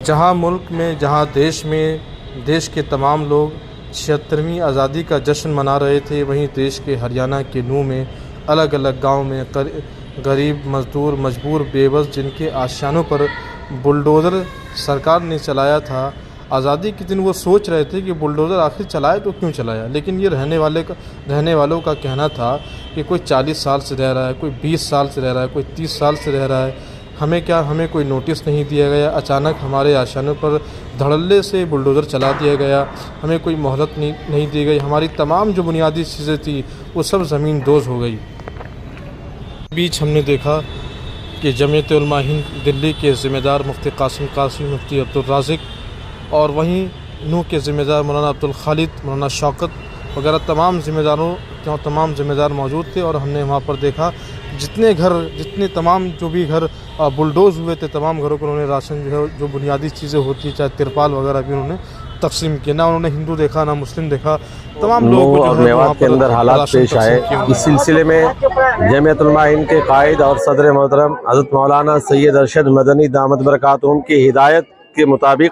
जहां मुल्क में, जहां देश में, देश के तमाम लोग 76वीं आज़ादी का जश्न मना रहे थे, वहीं देश के हरियाणा के नूह में अलग अलग गांव में गरीब मजदूर, मजबूर, बेबस, जिनके आशियानों पर बुलडोज़र सरकार ने चलाया था। आज़ादी के दिन वो सोच रहे थे कि बुलडोज़र आखिर चलाए तो क्यों चलाया, लेकिन ये रहने वालों का कहना था कि कोई 40 साल से रह रहा है, कोई 20 साल से रह रहा है, कोई 30 साल से रह रहा है, हमें कोई नोटिस नहीं दिया गया। अचानक हमारे आशियानों पर धड़ल्ले से बुलडोज़र चला दिया गया, हमें कोई मोहलत नहीं दी गई। हमारी तमाम जो बुनियादी चीज़ें थी वो सब ज़मीन दोज़ हो गई। बीच हमने देखा कि जमीयत उलमा हिंद दिल्ली के ज़िम्मेदार मुफ्ती कासिम मुफ्ती अब्दुल राज़िक और वहीं नूह के ज़िम्मेदार मौलाना अब्दुल खालिद, मौलाना शौकत वगैरह तमाम ज़िम्मेदार मौजूद थे। और हमने वहाँ पर देखा जो भी घर बुलडोज़ हुए थे, तमाम घरों को उन्होंने राशन जो है, जो बुनियादी चीज़ें होती है, चाहे तिरपाल वगैरह भी उन्होंने तकसीम किया। ना उन्होंने हिंदू देखा, ना मुस्लिम देखा, तमाम लोगों को मेवात के अंदर हालात पेश आए। इस सिलसिले में जमीयत उलमा हिंद के कायद और सदर मोहतरम हज़रत मौलाना सैयद अरशद मदनी दामत बरकातुहूम की हिदायत के मुताबिक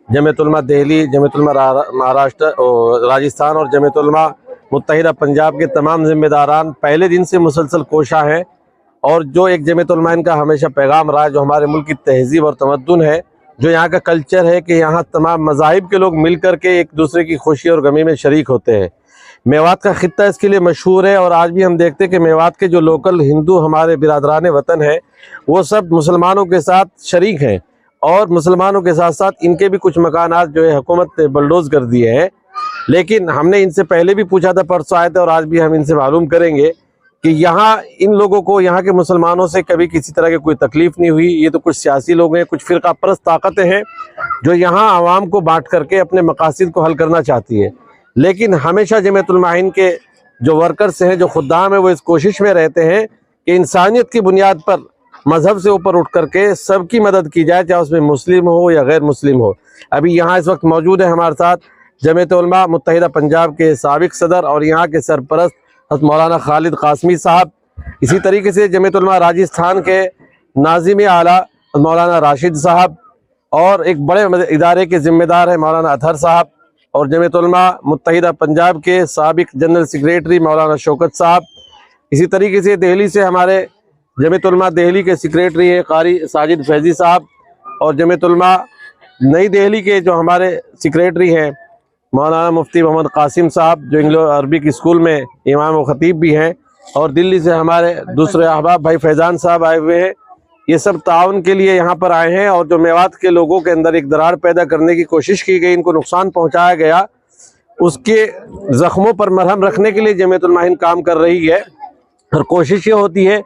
जमीयत उलमा दिल्ली, जमीयत उलमा महाराष्ट्र और राजस्थान और जमीयत उलमा मुत्तहिदा पंजाब के तमाम ज़िम्मेदारान पहले दिन से मुसलसल कोशा हैं। और जो एक जमीयत उलमा हिंद का हमेशा पैगाम रहा है, जो हमारे मुल्क की तहज़ीब और तमद्दुन है, जो यहाँ का कल्चर है कि यहाँ तमाम मज़ाहिब के लोग मिल कर के एक दूसरे की खुशी और गमी में शरीक होते हैं। मेवात का ख़ित्ता इसके लिए मशहूर है। और आज भी हम देखते हैं कि मेवात के जो लोकल हिंदू हमारे बिरादरान वतन है, वो सब मुसलमानों के साथ शरीक हैं। और मुसलमानों के साथ साथ इनके भी कुछ मकानात जो है हुकूमत ने बुलडोज़ कर दिए हैं। लेकिन हमने इनसे पहले भी पूछा था, परसों आए थे, और आज भी हम इनसे मालूम करेंगे कि यहाँ इन लोगों को, यहाँ के मुसलमानों से कभी किसी तरह की कोई तकलीफ़ नहीं हुई। ये तो कुछ सियासी लोग हैं, कुछ फ़िरका परस्त ताकतें हैं जो यहाँ आवाम को बांट करके अपने मकासद को हल करना चाहती है। लेकिन हमेशा जमीयत उलमा हिंद के जो वर्कर्स हैं, जो खुद्दाम हैं, वो इस कोशिश में रहते हैं कि इंसानियत की बुनियाद पर मज़हब से ऊपर उठ करके सबकी मदद की जाए, चाहे उसमें मुस्लिम हो या गैर मुस्लिम हो। अभी यहाँ इस वक्त मौजूद है हमारे साथ जमीयत उलमा मुत्तहिदा पंजाब के साबिक सदर और यहाँ के सरपरस्त हज़रत मौलाना खालिद कासमी साहब। इसी तरीके से जमीयत उलमा राजस्थान के नाज़िम आला मौलाना राशिद साहब, और एक बड़े इदारे के ज़िम्मेदार हैं मौलाना अतहर साहब, और जमीयत उलमा मुत्तहिदा पंजाब के साबिक जनरल सेक्रेटरी मौलाना शौकत साहब। इसी तरीके से दिल्ली से हमारे जमीयत उलमा दिल्ली के सेक्रेटरी हैं कारी साजिद फैज़ी साहब, और जमीयत उलमा नई दिल्ली के जो हमारे सेक्रेटरी हैं मौलाना मुफ्ती मोहम्मद कासिम साहब, जो इंग्लो अरबिक स्कूल में इमाम व ख़तीब भी हैं। और दिल्ली से हमारे दूसरे अहबाब भाई फैज़ान साहब आए हुए हैं। ये सब ताउन के लिए यहाँ पर आए हैं। और जो मेवात के लोगों के अंदर एक दरार पैदा करने की कोशिश की गई, इनको नुकसान पहुँचाया गया, उसके ज़ख्मों पर मरहम रखने के लिए जमीयत उलमा हिंद काम कर रही है। और कोशिश ये होती है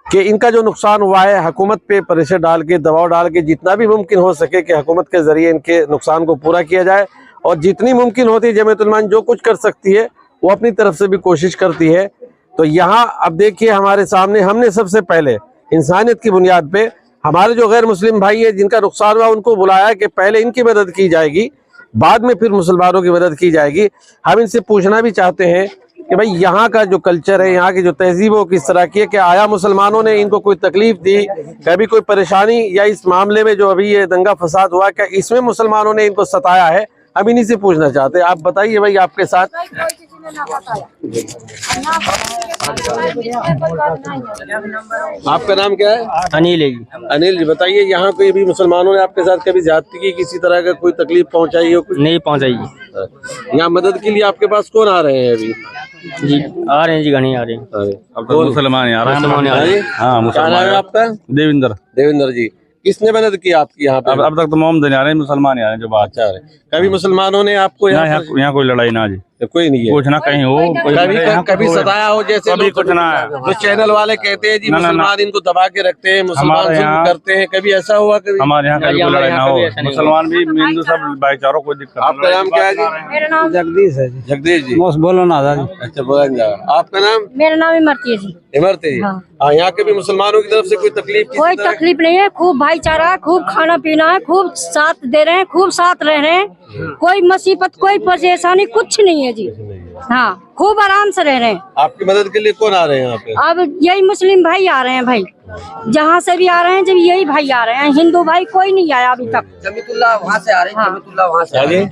कि इनका जो नुकसान हुआ है, हुकूमत पे प्रेशर डाल के, दबाव डाल के, जितना भी मुमकिन हो सके कि हुकूमत के ज़रिए इनके नुकसान को पूरा किया जाए। और जितनी मुमकिन होती है जमीयत उलमा हिंद जो कुछ कर सकती है वो अपनी तरफ से भी कोशिश करती है। तो यहाँ अब देखिए हमारे सामने हमने सबसे पहले इंसानियत की बुनियाद पे हमारे जो गैर मुस्लिम भाई है जिनका नुकसान हुआ, उनको बुलाया कि पहले इनकी मदद की जाएगी, बाद में फिर मुसलमानों की मदद की जाएगी। हम इनसे पूछना भी चाहते हैं कि भाई यहाँ का जो कल्चर है, यहाँ की जो तहजीब है, किस तरह की है, कि आया मुसलमानों ने इनको कोई तकलीफ दी, कभी कोई परेशानी, या इस मामले में जो अभी ये दंगा फसाद हुआ, क्या इसमें मुसलमानों ने इनको सताया है? हम इन्हीं से पूछना चाहते हैं। आप बताइए भाई, आपके साथ आपका नाम क्या है? अनिल है जी। अनिल जी, बताइए यहाँ कोई भी मुसलमानों ने आपके साथ कभी ज्यादती की, किसी तरह का कोई तकलीफ पहुँचाई हो? कुछ नहीं पहुँचाई। यहाँ मदद के लिए आपके पास कौन आ रहे हैं अभी? जी आ रहे हैं जी, घनी आ रहे हैं। अब तो मुसलमान आ रहे हैं। हाँ, मुसलमान है आपका? देवेंद्र जी, किसने मदद की आपकी यहाँ पे? अब तक तो मोहम्मद आ रहे हैं, मुसलमान आ रहे हैं जो बात चाह रहे। कभी मुसलमानों ने आपको यहाँ कोई लड़ाई ना जी, कोई नहीं है, कुछ ना कहीं हो, कभी सताया हो? जैसे कभी कुछ ना है। जो चैनल वाले कहते हैं जी मुसलमान इनको दबा के रखते हैं, मुसलमान जुल्म करते हैं, कभी ऐसा हुआ? कभी हमारे यहाँ कभी लड़ाई ना हो, मुसलमान भी हिंदू सब भाईचारों, कोई दिक्कत। आपका नाम क्या है जी? मेरा नाम जगदीश है जी। जगदीश जी, बोलो ना दादी। अच्छा बोला। आपका नाम? मेरा नाम इमरती है जी। इमरती। हाँ, यहाँ के भी मुसलमानों की तरफ से कोई तकलीफ? कोई तकलीफ नहीं है, खूब भाईचारा है, खूब खाना पीना है, खूब साथ दे रहे हैं, खूब साथ रह रहे हैं। कोई मुसीबत, कोई परेशानी कुछ नहीं है जी। हाँ खूब आराम से रह रहे हैं। आपकी मदद के लिए कौन आ रहे हैं यहाँ पे? अब यही मुस्लिम भाई आ रहे हैं भाई, जहाँ से भी आ रहे हैं, जब यही भाई आ रहे हैं, हिंदू भाई कोई नहीं आया अभी तक। जमीतुल्लाह वहाँ से आ रहे हैं। हाँ। जमीतुल्लाह वहाँ से आगे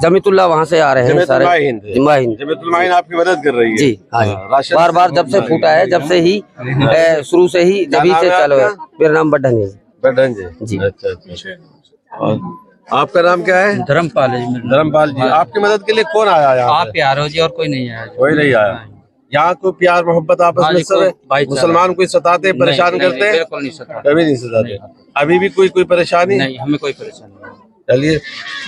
जमीतुल्लाह वहाँ से आ रहे हैं सारे। जमीयतुल हिंद जमीयतुल हिंद आपकी मदद कर रही है जी। हाँ राशन बार बार जब से फूटा है, जब से ही शुरू से ही जब से चालू है। मेरा नाम बड्ढन है बड्ढन जी। अच्छा अच्छा। और आपका नाम क्या है? धर्मपाल है। धर्मपाल जी। आपकी मदद के लिए कौन आया यहाँ? आप प्यार हो जी, और कोई नहीं आया। कोई नहीं आया। यहाँ को प्यार मोहब्बत आपस में सब है। मुसलमान कोई सताते परेशान करते? बिल्कुल नहीं सताते, कभी नहीं सताते। अभी भी कोई परेशानी नहीं, हमें कोई परेशानी नहीं। चलिए,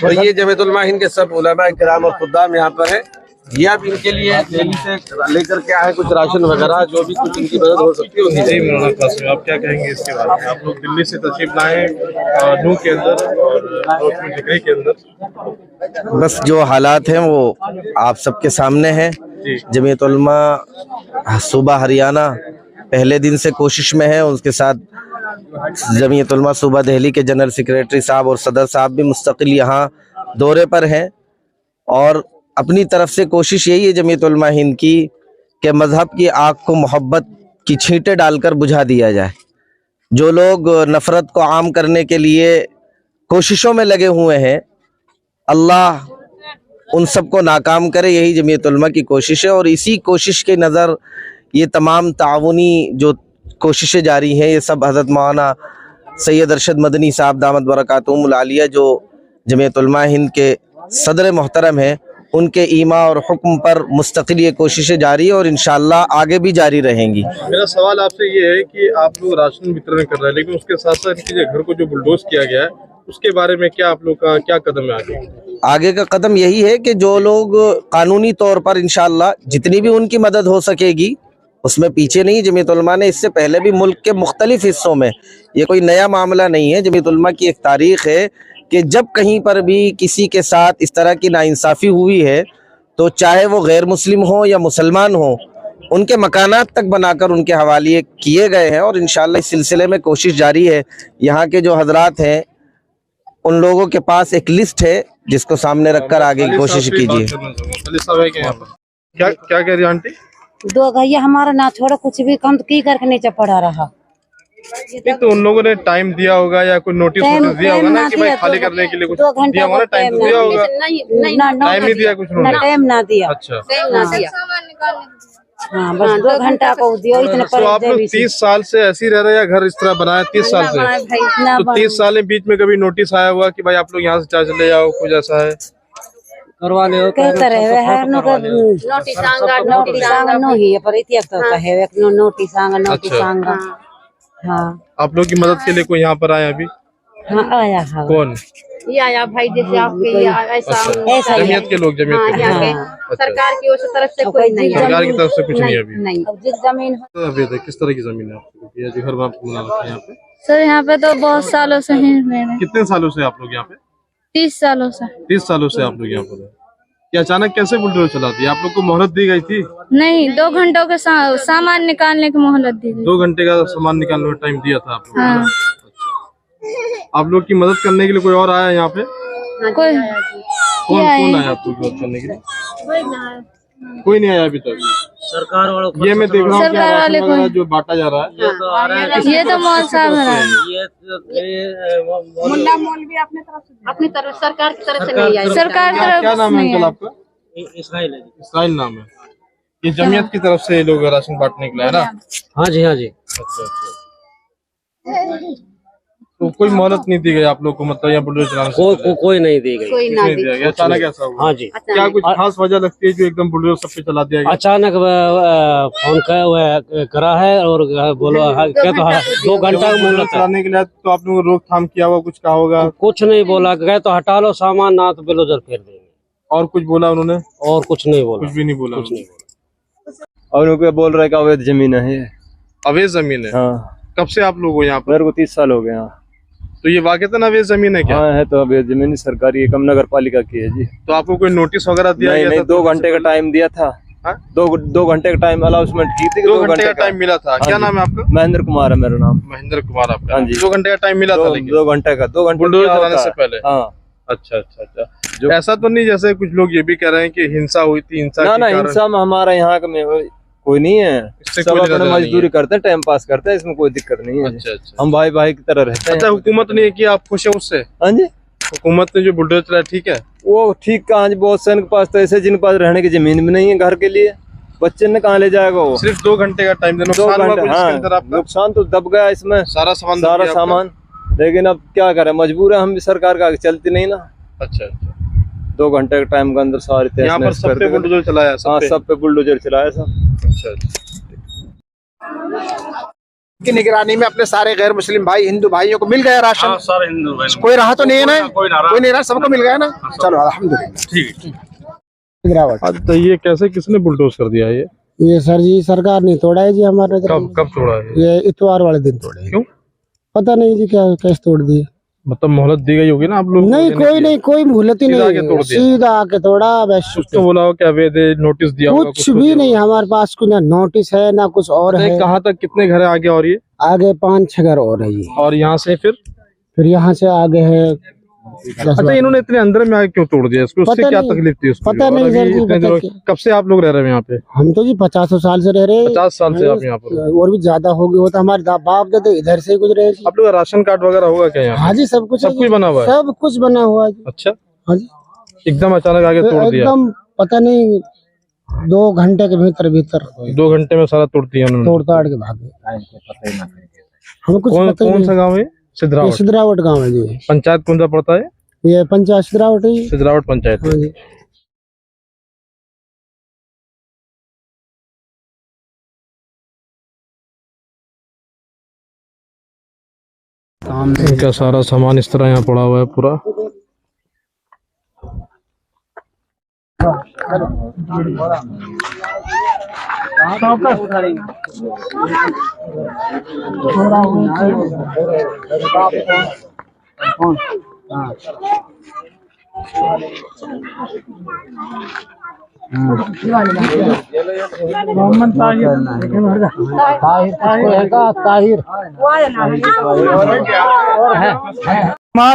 तो ये जमीयतुल हिंद के सब उलमा किराम और खुद्दाम यहाँ पर है। ये आप इनके लिए दिल्ली से लेकर के आए कुछ राशन वगैरह, जो भी कुछ इनकी मदद हो सकती है। जी मौलाना कासिम, आप क्या कहेंगे इसके बारे में? आप लोग दिल्ली से तशरीफ लाए नूह के अंदर और डिग्री के अंदर, बस जो हालात हैं वो आप सबके सामने हैं। जमीयत उलमा सूबा हरियाणा पहले दिन से कोशिश में है, उसके साथ जमीयत उलमा सूबा दिल्ली के जनरल सेक्रेटरी साहब और सदर साहब भी मुस्तकिल यहाँ दौरे पर हैं। और अपनी तरफ से कोशिश यही है जमीयत उलमा हिंद की कि मजहब की आग को मोहब्बत की छींटे डालकर बुझा दिया जाए। जो लोग नफरत को आम करने के लिए कोशिशों में लगे हुए हैं, अल्लाह उन सबको नाकाम करे, यही जमीयत उलमा की कोशिश है। और इसी कोशिश के नज़र ये तमाम ताउनी जो कोशिशें जारी हैं, ये सब हज़रत मौलाना सैयद अरशद मदनी साहब दामत बरकातुहुमुल आलिया जो जमीयत उलमा हिंद के सदर मोहतरम हैं, उनके ईमा और हुक्म पर मुस्तकिल ये कोशिशें जारी है और इंशाअल्लाह आगे भी जारी रहेंगी। मेरा सवाल आपसे ये है कि आप लोग राशन वितरण कर रहे हैं, लेकिन उसके साथ साथ इनके घर को जो बुलडोज किया गया है, उसके बारे में क्या आप लोग का क्या कदम है आगे का कदम यही है कि जो लोग कानूनी तौर पर इंशाअल्लाह जितनी भी उनकी मदद हो सकेगी उसमें पीछे नहीं। जमीयत उलमा ने इससे पहले भी मुल्क के मुख्तलिफ हिस्सों में, ये कोई नया मामला नहीं है, जमीयत उलमा की एक तारीख है कि जब कहीं पर भी किसी के साथ इस तरह की नाइंसाफ़ी हुई है तो चाहे वो गैर मुस्लिम हो या मुसलमान हो, उनके मकानात तक बनाकर उनके हवाले किए गए हैं। और इंशाअल्लाह इस सिलसिले में कोशिश जारी है। यहाँ के जो हजरात हैं उन लोगों के पास एक लिस्ट है जिसको सामने रखकर आगे की कोशिश कीजिए। क्या क्या कह रही है आंटी? दो भैया हमारा ना छोड़ो, कुछ भी कम की करके नीचे पड़ा रहा। नहीं तो उन लोगों ने टाइम दिया होगा या कोई नोटिस दिया होगा ना कि भाई खाली करने के लिए कुछ दिया होगा, टाइम दिया होगा? टाइम नहीं दिया कुछ उन्होंने? टाइम ना दिया। अच्छा हाँ, बस 2 घंटा को दियो। इतने तो आप लोग 30 साल से ऐसे ही रह रहे हैं या घर इस तरह बनाया 30 साल से? तो 30 साल में बीच में कभी नोटिस आया हुआ कि भाई आप लोग यहाँ से चले जाओ, कुछ ऐसा है? करवा ले नोटिस। हाँ, आप लोग की मदद के लिए कोई यहाँ पर आया अभी? हाँ आया है। कौन? ये आया भाई, जैसे आपके ऐसा जमीयत के लोग, जमीयत के लोग। सरकार की ओर से तरफ से कोई नहीं, सरकार की तरफ से कुछ नहीं अभी? नहीं। जिस जमीन किस तरह की जमीन है आपकी? ये जो घर आप बना रखे हैं यहाँ पे? सर यहाँ पे तो बहुत सालों से ही रह रहे हैं। कितने सालों से आप लोग यहाँ पे? 30 सालों से। 30 सालों से आप लोग यहाँ पर है। क्या अचानक कैसे बुलडोजर चला दिया? आप लोग को मोहलत दी गई थी? नहीं, 2 घंटों के सामान निकालने की मोहलत दी गई। 2 घंटे का सामान निकालने का टाइम दिया था आप लोग? हाँ। आप लोग की मदद करने के लिए कोई और आया यहाँ पे? कोई कौन आया आप लोग की मदद करने के लिए? कोई नहीं आया अभी तक। सरकार वालों ये मैं देख रहा हूँ सरकार वाले वगैरह जो बांटा जा रहा है, ये तो मौल साहब है। मुल्ला मौल भी अपनी तरफ सरकार की तरफ से नहीं आया। सरकार क्या नाम है अंकल आपका? इसराइल नाम है। ये जमीयत की तरफ से ये लोग राशन बांटने के लिए है ना? हाँ जी, हाँ जी। अच्छा। तो कोई मोहलत नहीं दी गई आप लोग को, मतलब यहाँ बुलडोजर चलाने से? कोई नहीं दी गई। कोई नहीं दिया गया, अचानक ऐसा हुआ? हाँ जी। क्या कुछ खास वजह लगती है जो एकदम बुलडोजर सब पे चला दिया गया? अचानक फोन करा है और बोलो क्या तो 2 घंटा चलाने के लिए, तो आप लोगों को रोकथाम किया हुआ कुछ कहा होगा? कुछ नहीं बोला, गए तो हटा लो सामान, ना तो बुलडोजर फेर देंगे। और कुछ बोला उन्होंने? और कुछ नहीं बोला, कुछ भी नहीं बोला। और उनको बोल रहे का अवैध जमीन है। अवैध जमीन है? हाँ। कब से आप लोग हो यहाँ पर? मेरे को 30 साल हो गए। हाँ। तो ये वाकईतन अवैध जमीन है क्या? हाँ है, तो अवैध जमीन सरकारी एकम नगर पालिका की है जी। तो आपको कोई नोटिस वगैरह दिया गया? नहीं, 2 घंटे का टाइम दिया था। 2 घंटे का टाइम अलाउंसमेंट की थी। 2 घंटे का टाइम मिला था। क्या नाम है आपका? महेंद्र कुमार है मेरा नाम। महेंद्र कुमार आपका? हाँ जी। 2 घंटे का टाइम मिला था, लेकिन 2 घंटे का 2 घंटे बुलडोजर चलाने से पहले? हाँ। अच्छा अच्छा अच्छा। ऐसा तो नहीं जैसे कुछ लोग ये भी कह रहे हैं कि हिंसा हुई थी, हिंसा ना के ना, कारण- हिंसा में हमारा यहाँ में कोई नहीं है, इससे सब कोई अपने लेना-देना नहीं मजदूरी है। करते हैं, टाइम पास करते हैं, इसमें कोई दिक्कत नहीं है। अच्छा अच्छा। हम भाई भाई की तरह रहते हैं। अच्छा, हुकूमत ने कि आप खुश है उससे? हाँ जी, हुकूमत ने जो बुलडोजर चलाया ठीक है? वो ठीक कहाँ जी, बहुत से के पास तो ऐसे जिनके पास रहने की जमीन भी नहीं है घर के लिए, बच्चे ने कहाँ ले जाएगा वो? सिर्फ 2 घंटे का टाइम देना, 2 नुकसान हुआ घंटे, कुछ इसके अंदर आपका? नुकसान तो दब गया इसमें, सारा सामान दब सारा गया आपका? सामान, लेकिन अब क्या करें, मजबूर है हम भी, सरकार का आगे चलती नहीं ना। अच्छा अच्छा। 2 घंटे के टाइम के अंदर सारे यहाँ पर सब पे बुलडोजर चलाया? हाँ, सब पे बुलडोजर चलाया सब। अच्छा अच्छा। की निगरानी में अपने सारे गैर मुस्लिम भाई हिंदू भाइयों को मिल गया राशन? सारे हिंदू भाई, कोई रहा तो नहीं है ना? कोई नहीं रहा, सबको मिल गया ना? चलो अल्हम्दुलिल्लाह। ठीक। तो ये कैसे, किसने बुलडोज कर दिया ये सर जी सरकार ने तोड़ा है जी हमारे। कब तोड़ा है? ये इतवार वाले दिन तोड़े। क्यों? पता नहीं जी क्या कैसे तोड़ दिए। मतलब मोहलत दी गई होगी ना आप लोग? नहीं कोई मोहलत ही सीधा आके नहीं, तोड़ दिया? सीधा आके तोड़ा बस। कुछ तो बोला हो क्या, अवैध नोटिस दिया होगा? कुछ भी नहीं हमारे पास, कुछ ना नोटिस है ना कुछ और है। कहाँ तक, कितने घर है आगे? और ये आगे 5-6 घर और है जी। और यहाँ से फिर यहाँ से आगे है। अच्छा, इन्होंने इतने अंदर में आगे क्यों तोड़ दिया इसको? उससे क्या तकलीफ थी उसको? पता नहीं सर जी। कब से आप लोग रह रहे हैं यहाँ पे? हम तो जी 50 साल से रह रहे हैं। 50 साल से आप यहाँ पर? और भी ज्यादा हो गया, होता हमारे बाप दादा इधर से गुजरे हैं। आप लोग का राशन कार्ड वगैरह होगा क्या यहाँ? हाँ जी, सब कुछ बना हुआ है? सब कुछ बना हुआ है। अच्छा, हाँ जी। एकदम अचानक आगे तोड़ दिया? एकदम पता नहीं, 2 घंटे के भीतर 2 घंटे में सारा तोड़ दिया उन्होंने? तोड़ ताड़ के भागे। हमें कुछ पता कौन सा गाँव है? सिद्धरावट गाँव है जी। पंचायत कौन सा पड़ता है? ये पंचायत सिद्धरावट है। सिद्धरावट पंचायत। हाँ जी। इनका सारा सामान इस तरह यहाँ पड़ा हुआ है पूरा। मोहम्मद ताहिर।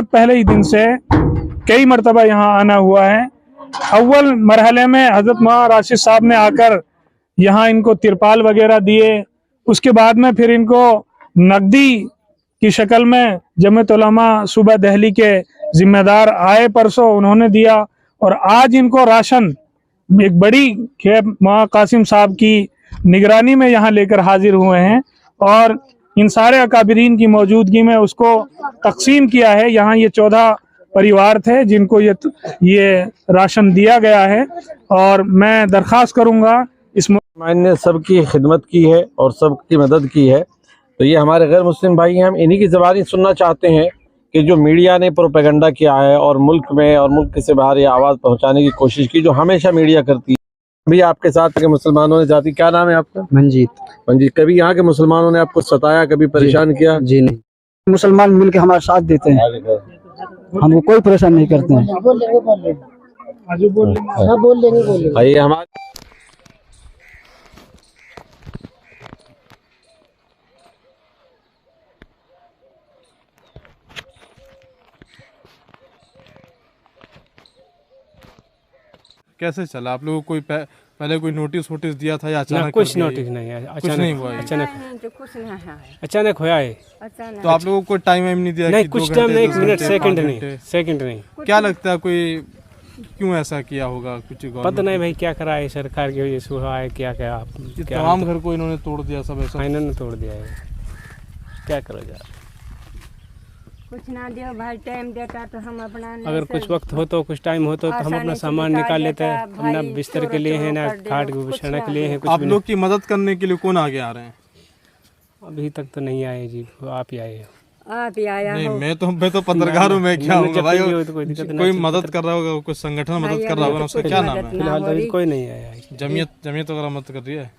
पहले ही दिन से कई मरतबा यहाँ आना हुआ है। अव्वल मरहले में हजरत मौलाना राशिद साहब ने आकर यहाँ इनको तिरपाल वगैरह दिए, उसके बाद में फिर इनको नकदी की शक्ल में जमीयत उलमा सूबा दिल्ली के जिम्मेदार आए परसों, उन्होंने दिया, और आज इनको राशन एक बड़ी मौलाना कासिम साहब की निगरानी में यहाँ लेकर हाजिर हुए हैं और इन सारे अकाबिरीन की मौजूदगी में उसको तकसीम किया है। यहाँ ये 14 परिवार थे जिनको ये राशन दिया गया है, और मैं दरख्वास्त करूँगा इस ने सबकी खिदमत की है और सबकी मदद की है, तो ये हमारे गैर मुस्लिम भाई हैं। हम इन्हीं की ज़बानी सुनना चाहते हैं कि जो मीडिया ने प्रोपेगेंडा किया है और मुल्क में और मुल्क से बाहर ये आवाज़ पहुंचाने की कोशिश की, जो हमेशा मीडिया करती है। अभी आपके साथ के मुसलमानों ने जाति, क्या नाम है आपका? मंजीत। कभी यहाँ के मुसलमानों ने आपको सताया, कभी परेशान किया? जी नहीं, मुसलमान मिलकर हमारा साथ देते हैं, हमको कोई परेशान नहीं करते हैं। बोल लेंगे। आइए हमारे कैसे चला? आप लोगों को कोई पहले कोई नोटिस वोटिस दिया था या अचानक? कुछ नोटिस नहीं है, कुछ नहीं हुआ है? अचानक होया है। तो आप लोगों को टाइम नहीं दिया? नहीं, कुछ टाइम नहीं, 1 मिनट सेकंड नहीं। क्या लगता है कोई क्यों ऐसा किया होगा? कुछ पता नहीं भाई, क्या करा है सरकार की वजह से हुआ है, क्या आप तमाम घर को इन्होंने तोड़ दिया? सब ऐसा इन्होंने तोड़ दिया है, क्या करो यार। कुछ ना दियो भाई, टाइम देता तो हम अपना, अगर कुछ वक्त हो तो, कुछ टाइम हो तो हम अपना सामान निकाल लेते हैं। हम ना बिस्तर के लिए है, ना खाट बिछाने के लिए है। आप लोग की मदद करने के लिए कौन आगे आ रहे हैं? अभी तक तो नहीं आए जी, आप ही आए हो। आप ही आया नहीं, मैं तो पत्रकार हूँ, मैं क्या हूँ भाई? कोई मदद कर रहा होगा, कोई संगठन मदद कर रहा होगा, उसका क्या नाम है? फिलहाल कोई नहीं आया। जमीयत वगैरह मदद कर रही है?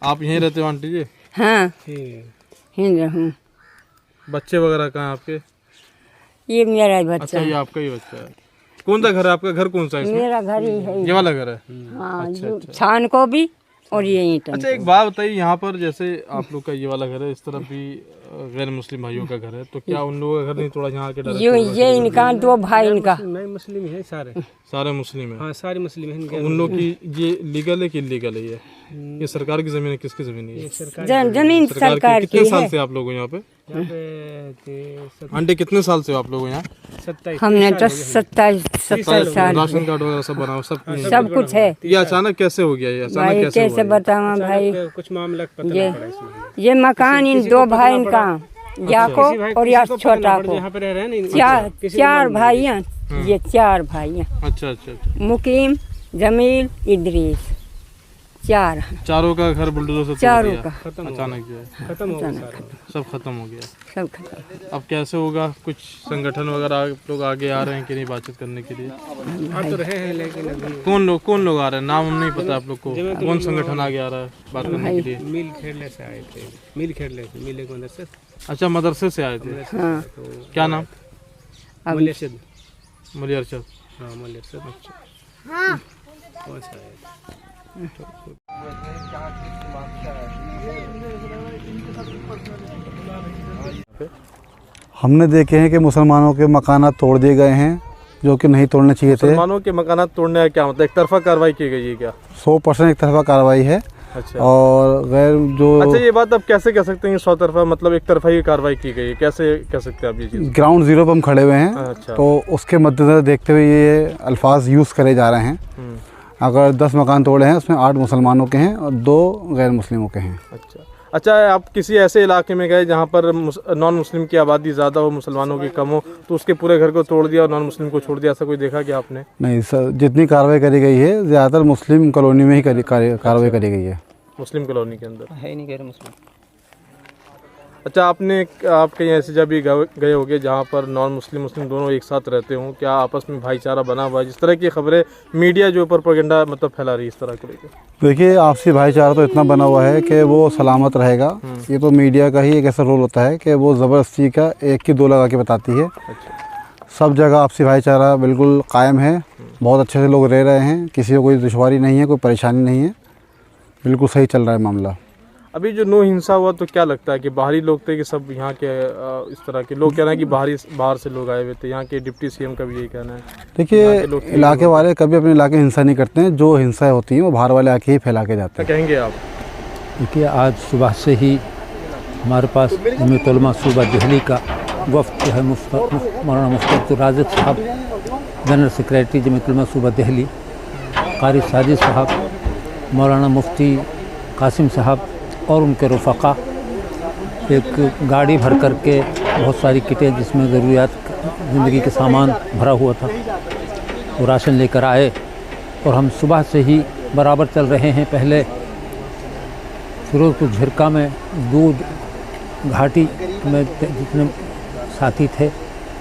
आप यहीं रहते हो आंटी जी? हाँ, हूँ। बच्चे वगैरह कहाँ आपके? ये मेरा बच्चा। अच्छा, ये आपका ही बच्चा है। कौन सा घर है आपका? घर कौन सा है इसमें? मेरा घर ही है, ये वाला घर है? हाँ। अच्छा। छान को भी और ये ईंट। अच्छा एक बात बताइए, यहाँ पर जैसे आप लोग का ये वाला घर है, इस तरफ भी गैर मुस्लिम भाइयों का घर है, तो क्या उन लोगों का घर नहीं तोड़ा यहाँ के? ये इनका 2 भाई इनका नहीं मुस्लिम है सारे मुस्लिम है। हाँ सारे मुस्लिम हैं। उन लोग की ये लीगल है कि इलीगल है? ये सरकार की जमीन है? किसकी जमीन है ये? जमीन सरकार की। कितने साल से आप लोग यहाँ पे? आंटी कितने साल से आप लोग यहाँ? 27। हमने तो 27 साल। राशन कार्ड वगैरह सब बना सब कुछ है। ये अचानक कैसे हो गया? ये अचानक कैसे बताऊँ भाई? कुछ मामला पता नहीं पड़ा इसमें। ये मकान इन 2 भाई इनका, याको और या छोटा को, यहाँ पे रह रहे हैं 4 भाइयाँ। ये 4 भाइयाँ। अच्छा। मुकीम, जमील, इदरीस, 4। चारों का घर बुलडोजर से चारों का अचानक जो है खत्म हो गया, सब खत्म हो गया। सब खत्म। अब कैसे होगा? कुछ संगठन वगैरह आप लोग आगे आ रहे हैं कि नहीं बातचीत करने के लिए? आ तो रहे हैं लेकिन अभी कौन लोग आ रहे हैं? नाम हम नहीं पता आप लोग को? कौन संगठन आगे आ रहा है बात करने के लिए? मिल खेड़ले से आए थे। मिल के अंदर से। अच्छा मदरसे से आए थे। हाँ। क्या नाम? मौलवी अरशद। मौलवी अरशद। हाँ मौलवी अरशद। अच्छा कौन सा है? हमने देखे हैं कि मुसलमानों के मकानात तोड़ दिए गए हैं जो कि नहीं तोड़ने चाहिए थे। मुसलमानों के मकानात तोड़ने का क्या मतलब? एक तरफा कार्रवाई की गई है क्या? 100% एक तरफा कार्रवाई है। अच्छा। और गैर जो अच्छा ये बात आप कैसे कह सकते हैं 100 तरफा मतलब एक तरफा ही कार्रवाई की गई है? कैसे कह सकते हैं आप ये चीज़? ग्राउंड जीरो पर हम खड़े हुए हैं। अच्छा। तो उसके मद्देनजर देखते हुए ये अल्फाज यूज़ करे जा रहे हैं। अगर 10 मकान तोड़े हैं उसमें 8 मुसलमानों के हैं और 2 गैर मुस्लिमों के हैं। अच्छा आप किसी ऐसे इलाके में गए जहाँ पर नॉन मुस्लिम की आबादी ज़्यादा हो, मुसलमानों की कम हो, तो उसके पूरे घर को तोड़ दिया और नॉन मुस्लिम को छोड़ दिया, ऐसा कोई देखा क्या आपने? नहीं सर, जितनी कार्रवाई करी गई है ज़्यादातर मुस्लिम कॉलोनी में ही कार्रवाई करी गई है। मुस्लिम कॉलोनी के अंदर है नहीं गैर मुस्लिम। अच्छा आप कहीं ऐसे जब भी गए होंगे जहाँ पर नॉन मुस्लिम दोनों एक साथ रहते हों, क्या आपस में भाईचारा बना हुआ है? जिस तरह की खबरें मीडिया जो प्रोपेगेंडा मतलब फैला रही है इस तरह को लेकर। देखिए आपसी भाईचारा तो इतना बना हुआ है कि वो सलामत रहेगा। ये तो मीडिया का ही एक ऐसा रोल होता है कि वो ज़बरदस्ती का 1 की 2 लगा के बताती है। सब जगह आपसी भाईचारा बिल्कुल कायम है, बहुत अच्छे से लोग रह रहे हैं, किसी को कोई दुश्वारी नहीं है, कोई परेशानी नहीं है, बिल्कुल सही चल रहा है मामला। अभी जो नो हिंसा हुआ तो क्या लगता है कि बाहरी लोग थे कि सब यहाँ के इस तरह के लोग? कहना है कि बाहर से लोग आए हुए थे। यहाँ के डिप्टी सीएम का भी यही कहना है। देखिए इलाके वाले कभी अपने इलाके हिंसा नहीं करते हैं, जो हिंसा होती है वो बाहर वाले आके ही फैला के जाते हैं। क्या कहेंगे आप? देखिए आज सुबह से ही हमारे पास जमीयत उलमा सूबा दिल्ली का वफ़द है। मौलाना मुफ्ती राज़िक़ साहब, जनरल सेक्रेटरी जमीयत उलमा सूबा दिल्ली, कारी साजिद साहब, मौलाना मुफ्ती कासिम साहब और उनके रफ़क़ा, एक गाड़ी भर कर के बहुत सारी किटें जिसमें ज़रूरियात ज़िंदगी के सामान भरा हुआ था वो राशन लेकर आए। और हम सुबह से ही बराबर चल रहे हैं। पहले फिरोजपुर झिरका में दूध घाटी में जितने साथी थे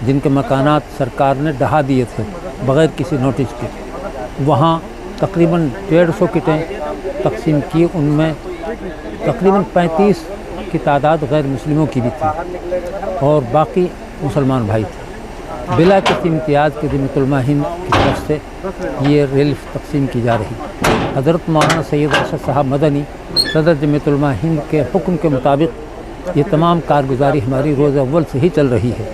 जिनके मकानात सरकार ने ढहा दिए थे बग़ैर किसी नोटिस के, वहाँ तकरीबन 150 किटें तकसीम की। उनमें तकरीबन 35 की तादाद गैर मुस्लिमों की भी थी और बाकी मुसलमान भाई थे। बिला किसी इम्तियाज़ के जमीयत उलमा हिंद की तरफ से ये रिलीफ तकसीम की जा रही। हज़रत मौलाना सैयद अरशद साहब मदनी सदर जमीयत उलमा हिंद के हुक्म के मुताबिक ये तमाम कारगुजारी हमारी रोज़ अव्वल से ही चल रही है।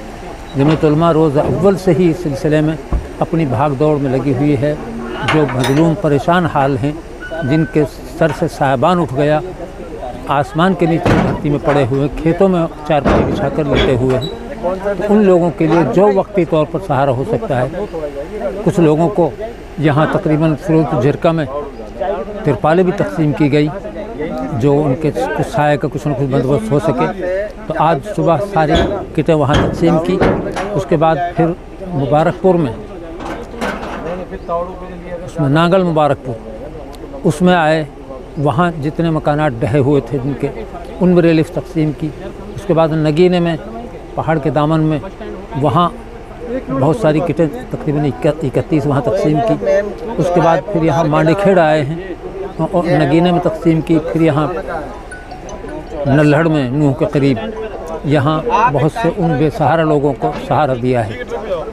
जमीयत उलमा रोज़ अव्वल से ही इस सिलसिले में अपनी भाग दौड़ में लगी हुई है। जो मज़लूम परेशान हाल हैं, जिनके सर से साहिबान उठ गया, आसमान के नीचे धरती में पड़े हुए, खेतों में चारपाई बिछाकर लेटे हुए हैं, तो उन लोगों के लिए जो वक्ती तौर पर सहारा हो सकता है। कुछ लोगों को यहाँ तकरीबन फिरोजपुर झिरका में तिरपालें भी तकसीम की गई जो उनके कुछ साय का कुछ न कुछ बंदोबस्त हो सके। तो आज सुबह सारी किटें वहाँ तकसीम की। उसके बाद फिर मुबारकपुर में, उसमें नांगल मुबारकपुर, उसमें आए, वहाँ जितने मकानात ढहे हुए थे जिनके, उनमें रिलीफ तकसीम की। उसके बाद नगीने में पहाड़ के दामन में वहाँ बहुत सारी किटें तकरीबन 31 वहाँ तकसीम की। उसके बाद फिर यहाँ मांडीखेड़ आए हैं और नगीने में तकसीम की। फिर यहाँ नल्हड़ में नूह के करीब यहाँ बहुत से उन बेसहारा लोगों को सहारा दिया है।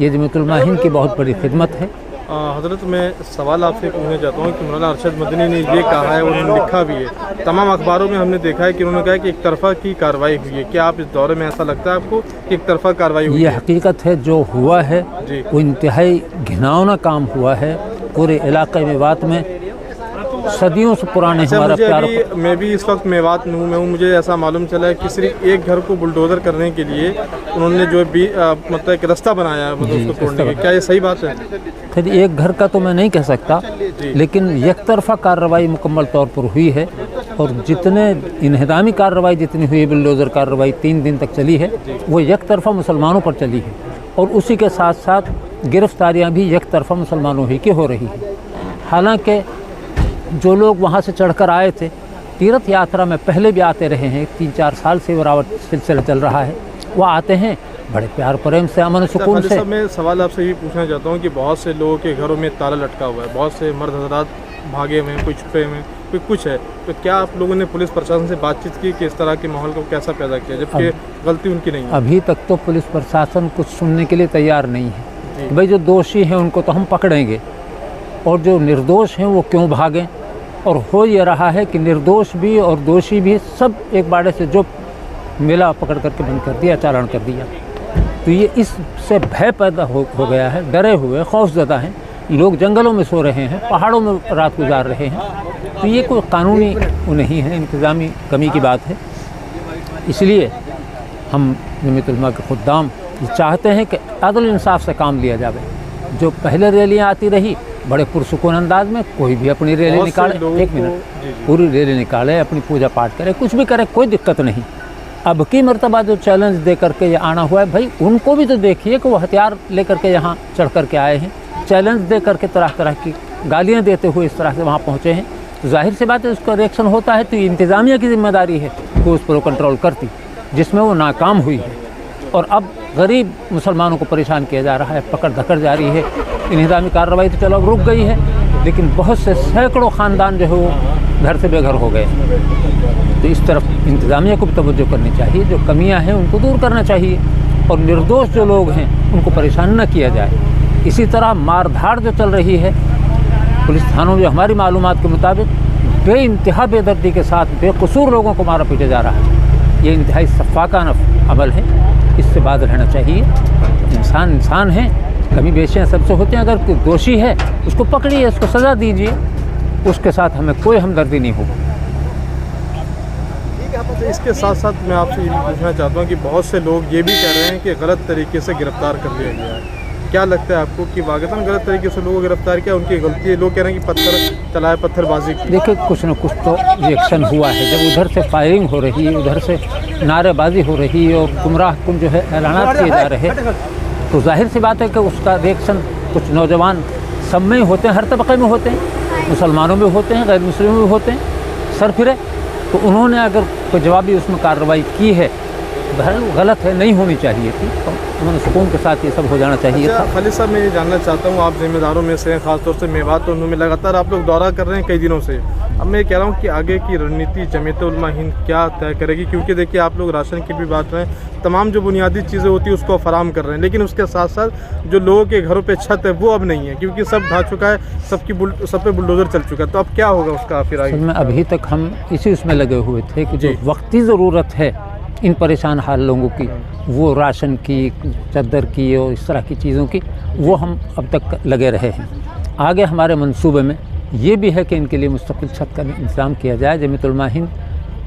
ये जमीयत उलमा हिंद की बहुत बड़ी खिदमत है हज़रत मैं सवाल आपसे पूछना चाहता हूँ कि मौलाना अरशद मदनी ने ये कहा है और उन्होंने लिखा भी है, तमाम अखबारों में हमने देखा है कि उन्होंने कहा कि एक तरफा की कार्रवाई हुई है। क्या आप इस दौरे में ऐसा लगता है आपको कि एक तरफा कार्रवाई हुई ये है? हकीकत है, जो हुआ है वो इंतहाई घिनौना काम हुआ है। पूरे इलाके मेवात में सदियों से पुराने हमारा प्यार। मैं भी इस वक्त मेवात में हूँ, मुझे ऐसा मालूम चला है कि सिर्फ एक घर को बुलडोजर करने के लिए उन्होंने जो भी मतलब एक रास्ता बनाया है, मतलब उसको तोड़ने के। क्या ये सही बात है? फिर एक घर का तो मैं नहीं कह सकता, लेकिन एक तरफा कार्रवाई मुकम्मल तौर पर हुई है। और जितने इन्हदामी कार्रवाई जितनी हुई, बुलडोज़र कार्रवाई 3 दिन तक चली है, वो एक तरफा मुसलमानों पर चली है। और उसी के साथ साथ गिरफ्तारियाँ भी एक तरफा मुसलमानों ही की हो रही है। हालांकि जो लोग वहाँ से चढ़कर आए थे, तीर्थ यात्रा में पहले भी आते रहे हैं, 3-4 साल से वो रावट सिलसिला चल रहा है, वो आते हैं बड़े प्यार प्रेम से, अमन सुकून से। मैं सवाल आपसे ये पूछना चाहता हूँ कि बहुत से लोगों के घरों में ताला लटका हुआ है, बहुत से मर्द हजरात भागे हुए हैं, कोई छुपे हुए हैं, कोई कुछ है, तो क्या आप लोगों ने पुलिस प्रशासन से बातचीत की कि इस तरह के माहौल को कैसा पैदा किया, जबकि गलती उनकी नहीं है? अभी तक तो पुलिस प्रशासन कुछ सुनने के लिए तैयार नहीं है। भाई जो दोषी हैं उनको तो हम पकड़ेंगे, और जो निर्दोष हैं वो क्यों भागें। और हो ये रहा है कि निर्दोष भी और दोषी भी सब एक बाड़े से जो मिला पकड़ करके बंद कर दिया, चालान कर दिया। तो ये इससे भय पैदा हो गया है, डरे हुए खौफज़दा हैं लोग, जंगलों में सो रहे हैं, पहाड़ों में रात गुजार रहे हैं। तो ये कोई कानूनी नहीं है, इंतज़ामी कमी की बात है। इसलिए हम जमीयत उलमा के खुद्दाम चाहते हैं कि अदल इंसाफ से काम लिया जाए। जो पहले रैलियाँ आती रही बड़े पुरसुकून अंदाज में, कोई भी अपनी रैली निकाले, 1 मिनट, पूरी रैली निकाले, अपनी पूजा पाठ करे, कुछ भी करे, कोई दिक्कत नहीं। अब की मर्तबा जो चैलेंज दे करके ये आना हुआ है, भाई उनको भी तो देखिए कि वो हथियार लेकर के यहाँ चढ़ करके आए हैं, चैलेंज दे करके तरह तरह की गालियाँ देते हुए इस तरह से वहाँ पहुँचे हैं। तो जाहिर सी बात है उसका रिएक्शन होता है। तो इंतज़ामिया की जिम्मेदारी है कि उस पर कंट्रोल करती, जिसमें वो नाकाम हुई है। और अब गरीब मुसलमानों को परेशान किया जा रहा है, पकड़ धकड़ जारी है। इन्हदामी कार्रवाई तो चलो रुक गई है, लेकिन बहुत से सैकड़ों ख़ानदान जो है वो घर से बेघर हो गए। तो इस तरफ इंतज़ामिया को भी तवज्जो करनी चाहिए, जो कमियां हैं उनको दूर करना चाहिए, और निर्दोष जो लोग हैं उनको परेशान न किया जाए। इसी तरह मारधाड़ जो चल रही है पुलिस थानों में, हमारी मालूमात के मुताबिक बेइंतहा बेदर्दी के साथ बेकसूर लोगों को मारा पीटा जा रहा है। ये इंतहाई सफ़ाकाना अमल है, इससे बात रहना चाहिए। इंसान इंसान है, कमी बेशियाँ सबसे होते हैं। अगर कोई दोषी है उसको पकड़िए, उसको सज़ा दीजिए, उसके साथ हमें कोई हमदर्दी नहीं होगी। इसके साथ साथ मैं आपसे ये भी पूछना चाहता हूँ कि बहुत से लोग ये भी कह रहे हैं कि गलत तरीके से गिरफ्तार कर लिया गया है। क्या लगता है आपको कि वाकई गलत तरीके से लोगों को गिरफ्तार किया, उनकी गलती है? लोग कह रहे हैं कि पत्थर चलाए, पत्थरबाजी की। देखिए कुछ न कुछ तो रिएक्शन हुआ है। जब उधर से फायरिंग हो रही है, उधर से नारेबाजी हो रही है और गुमराह कुन जो है ऐलानात किए जा रहे हैं, तो जाहिर सी बात है कि उसका रिएक्शन कुछ नौजवान सब में होते हैं, हर तबके में होते हैं, मुसलमानों में होते हैं, गैर मुस्लिमों में होते हैं, सर फिरे। तो उन्होंने अगर कोई जवाबी उसमें कार्रवाई की है, गलत है, नहीं होनी चाहिए थी, तो उन्होंने सुकून के साथ ये सब हो जाना चाहिए था। खालिद साहब, मैं ये जानना चाहता हूँ, आप जिम्मेदारों में से खासतौर से मेवात और में लगातार आप लोग दौरा कर रहे हैं कई दिनों से। अब मैं कह रहा हूँ कि आगे की रणनीति जमीयत उलमा हिंद क्या तय करेगी? क्योंकि देखिए आप लोग राशन की भी बात रहे हैं, तमाम जो बुनियादी चीज़ें होती है उसको फराम कर रहे हैं, लेकिन उसके साथ साथ जो लोगों के घरों पे छत है वो अब नहीं है, क्योंकि सब ढा चुका है, सब पे बुलडोजर चल चुका है। तो अब क्या होगा उसका फिर आगे? में अभी तक हम इसी उसमें लगे हुए थे कि जो वक्ती ज़रूरत है इन परेशान हाल लोगों की, वो राशन की, चद्दर की और इस तरह की चीज़ों की, वो हम अब तक लगे रहे हैं। आगे हमारे मंसूबे में ये भी है कि इनके लिए मुस्तकिल छत का इंतज़ाम किया जाए। जमीयत उलमा हिंद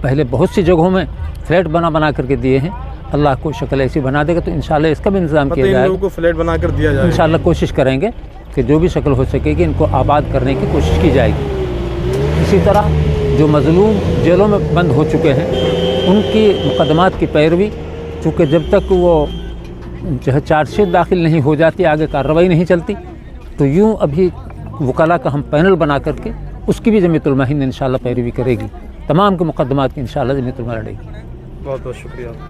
पहले बहुत सी जगहों में फ्लैट बना करके दिए हैं, अल्लाह को शक्ल ऐसी बना देगा तो इंशाल्लाह इसका भी इंतज़ाम किया जाएगा। लोगों को फ्लैट बना कर दिया जाएगा, इंशाल्लाह कोशिश करेंगे कि जो भी शक्ल हो सकेगी इनको आबाद करने की कोशिश की जाएगी। इसी तरह जो मज़लूम जेलों में बंद हो चुके हैं उनकी मुकदमात की पैरवी, चूँकि जब तक वो जो है चार्जशीट दाखिल नहीं हो जाती, आगे कार्रवाई नहीं चलती, तो यूँ अभी वकला का हम पैनल बना करके उसकी भी जमीयत उलमा हिंद इंशाल्लाह पैरवी करेगी। तमाम के मुकदमात की इंशाल्लाह जमीयत उलमा लड़ेगी। बहुत बहुत शुक्रिया।